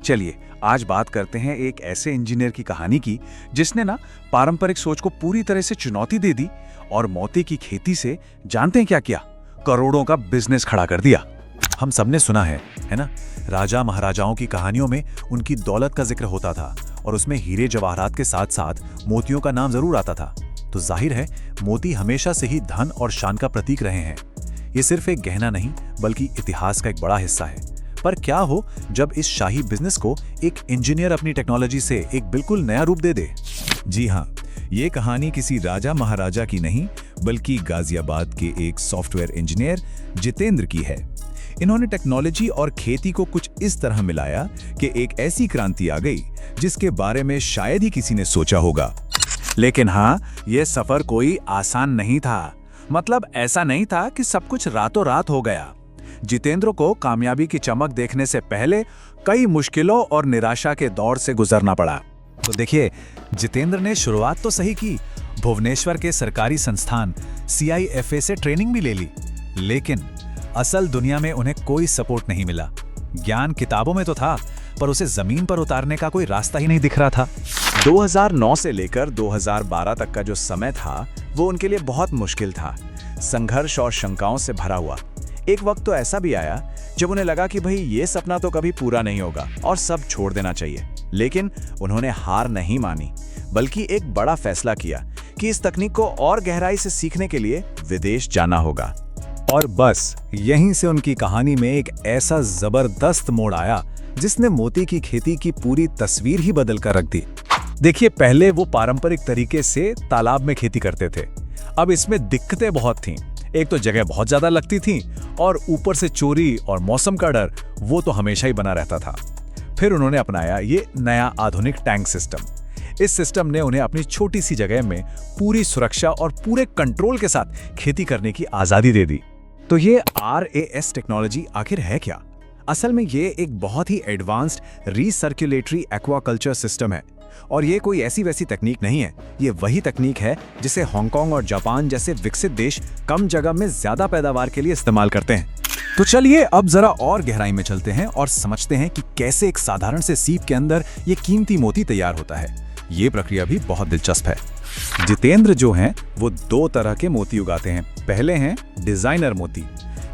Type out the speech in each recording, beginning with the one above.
चलिए आज बात करते हैं एक ऐसे इंजीनियर की कहानी की जिसने ना पारंपरिक सोच को पूरी तरह से चुनौती दे दी और मोती की खेती से जानते हैं क्या किया? करोड़ों का बिजनेस खड़ा कर दिया। हम सबने सुना है ना? राजा महाराजाओं की कहानियों में उनकी दौलत का जिक्र होता था और उसमें हीरे जवाहरात के साथ साथ मोतियों का नाम जरूर आता था। तो जाहिर है मोती हमेशा से ही धन और शान का प्रतीक रहे हैं। ये सिर्फ एक गहना नहीं बल्कि इतिहास का एक बड़ा हिस्सा है। पर क्या हो जब इस शाही बिजनेस को एक इंजीनियर अपनी टेक्नोलॉजी से एक बिल्कुल नया रूप दे दे? जी हाँ, ये कहानी किसी राजा महाराजा की नहीं बल्कि गाजियाबाद के एक सॉफ्टवेयर इंजीनियर जितेंद्र की है। इन्होंने टेक्नोलॉजी और खेती को कुछ इस तरह मिलाया कि एक ऐसी क्रांति आ गई जिसके बारे में शायद ही किसी ने सोचा होगा। लेकिन हाँ, ये सफर कोई आसान नहीं था। मतलब ऐसा नहीं था कि सब कुछ रातों रात हो गया। जितेंद्र को कामयाबी की चमक देखने से पहले कई मुश्किलों और निराशा के दौर से गुजरना पड़ा। तो देखिए, जितेंद्र ने शुरुआत तो सही की, भुवनेश्वर के सरकारी संस्थान CIFA से ट्रेनिंग भी ले ली, लेकिन असल दुनिया में उन्हें कोई सपोर्ट नहीं मिला। ज्ञान किताबों में तो था, पर उसे जमीन पर उतारने का कोई रास्ता ही नहीं दिख रहा था। 2009 से लेकर 2012 तक का जो समय था वो उनके लिए बहुत मुश्किल था, संघर्ष और शंकाओं से भरा हुआ। एक वक्त तो ऐसा भी आया जब उन्हें लगा कि भाई ये सपना तो कभी पूरा नहीं होगा और सब छोड़ देना चाहिए। लेकिन उन्होंने हार नहीं मानी, बल्कि एक बड़ा फैसला किया कि इस तकनीक को और गहराई से सीखने के लिए विदेश जाना होगा। और बस यहीं से उनकी कहानी में एक ऐसा जबरदस्त मोड़ आया जिसने मोती की खेती की पूरी तस्वीर ही बदल कर रख दी। देखिए, पहले वो पारंपरिक तरीके से तालाब में खेती करते थे। अब इसमें दिक्कतें बहुत थीं। एक तो जगह बहुत ज्यादा लगती थी और ऊपर से चोरी और मौसम का डर वो तो हमेशा ही बना रहता था। फिर उन्होंने अपनाया ये नया आधुनिक टैंक सिस्टम। इस सिस्टम ने उन्हें अपनी छोटी सी जगह में पूरी सुरक्षा और पूरे कंट्रोल के साथ खेती करने की आजादी दे दी। तो ये RAS टेक्नोलॉजी आखिर है क्या? असल में ये एक बहुत ही एडवांस्ड रीसर्कुलेटरी एक्वाकल्चर सिस्टम है और ये कोई ऐसी वैसी तकनीक नहीं है। ये वही तकनीक है जिसे हांगकांग और जापान जैसे विकसित देश कम जगह में ज्यादा पैदावार के लिए इस्तेमाल करते हैं। तो चलिए अब जरा और गहराई में चलते हैं और समझते हैं कि कैसे एक साधारण से सीप के अंदर ये कीमती मोती तैयार होता है। ये प्रक्रिया भी बहुत दिलचस्प है। जितेंद्र जो हैं वो 2 तरह के मोती उगाते हैं। पहले हैं डिजाइनर मोती।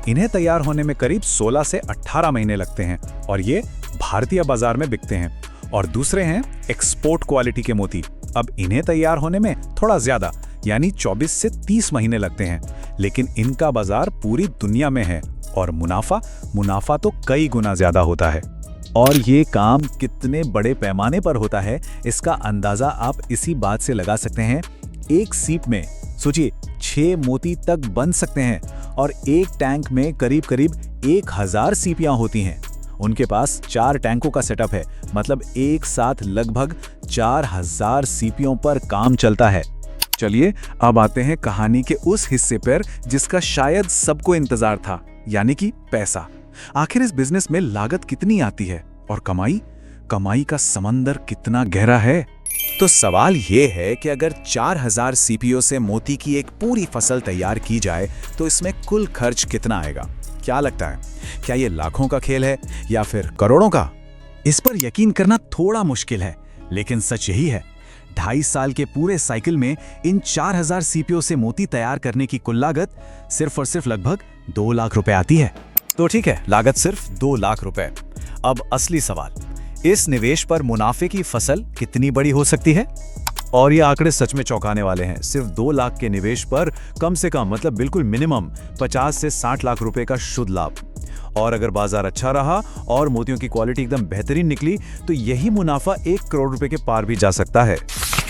इन्हें तैयार होने में करीब 16 से 18 महीने लगते हैं और ये भारतीय बाजार में बिकते हैं। और दूसरे हैं एक्सपोर्ट क्वालिटी के मोती। अब इन्हें तैयार होने में थोड़ा ज्यादा यानी 24 से 30 महीने लगते हैं, लेकिन इनका बाजार पूरी दुनिया में है और मुनाफा तो कई गुना ज्यादा होता है। और ये काम कितने बड़े पैमाने पर होता है इसका अंदाजा आप इसी बात से लगा सकते हैं। एक सीप में सोचिए 6 मोती तक बन सकते हैं और एक टैंक में करीब 1000 सीपियां होती हैं। उनके पास 4 टैंकों का सेटअप है, मतलब एक साथ लगभग 4000 सीपियों पर काम चलता है। चलिए अब आते हैं कहानी के उस हिस्से पर जिसका शायद सबको इंतजार था, यानी कि पैसा। आखिर इस बिजनेस में लागत कितनी आती है और कमाई का समंदर कितना गहरा है? तो सवाल ये है कि अगर 4000 सीपीओ से मोती की एक पूरी फसल तैयार की जाए तो इसमें कुल खर्च कितना आएगा? क्या लगता है, क्या ये लाखों का खेल है या फिर करोड़ों का? इस पर यकीन करना थोड़ा मुश्किल है, लेकिन सच यही है। 2.5 साल के पूरे साइकिल में इन 4000 सीपीओ से मोती तैयार करने की कुल लागत सिर्फ और सिर्फ लगभग 2 लाख रुपए आती है। तो ठीक है, लागत सिर्फ 2 लाख रुपए। अब असली सवाल, इस निवेश पर मुनाफे की फसल कितनी बड़ी हो सकती है? और ये आंकड़े सच में चौंकाने वाले हैं। सिर्फ 2 लाख के निवेश पर कम से कम, मतलब बिल्कुल मिनिमम 50 से 60 लाख रुपए का शुद्ध लाभ। और अगर बाजार अच्छा रहा और मोतियों की क्वालिटी एकदम बेहतरीन निकली तो यही मुनाफा 1 करोड़ रुपए के पार भी जा सकता है।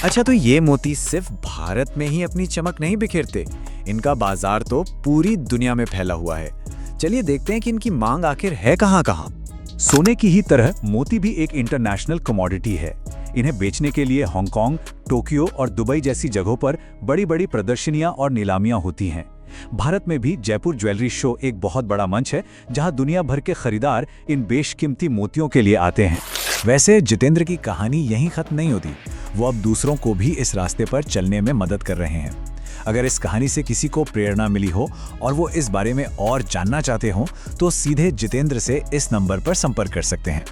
अच्छा, तो ये मोती सिर्फ भारत में ही अपनी चमक नहीं बिखेरते, इनका बाजार तो पूरी दुनिया में फैला हुआ है। चलिए देखते हैं कि इनकी मांग आखिर है कहां-कहां। सोने की ही तरह मोती भी एक इंटरनेशनल कमोडिटी है। इन्हें बेचने के लिए हांगकांग, टोक्यो और दुबई जैसी जगहों पर बड़ी-बड़ी प्रदर्शनियां और नीलामियां होती हैं। भारत में भी जयपुर ज्वेलरी शो एक बहुत बड़ा मंच है जहां दुनिया भर के खरीदार इन बेशकीमती मोतियों के लिए आते हैं। वैसे जितेंद्र की कहानी यहीं खत्म नहीं होती। वो अब दूसरों को भी इस रास्ते पर चलने में मदद कर रहे हैं। अगर इस कहानी से किसी को प्रेरणा मिली हो और वो इस बारे में और जानना चाहते हो तो सीधे जितेंद्र से इस नंबर पर संपर्क कर सकते हैं।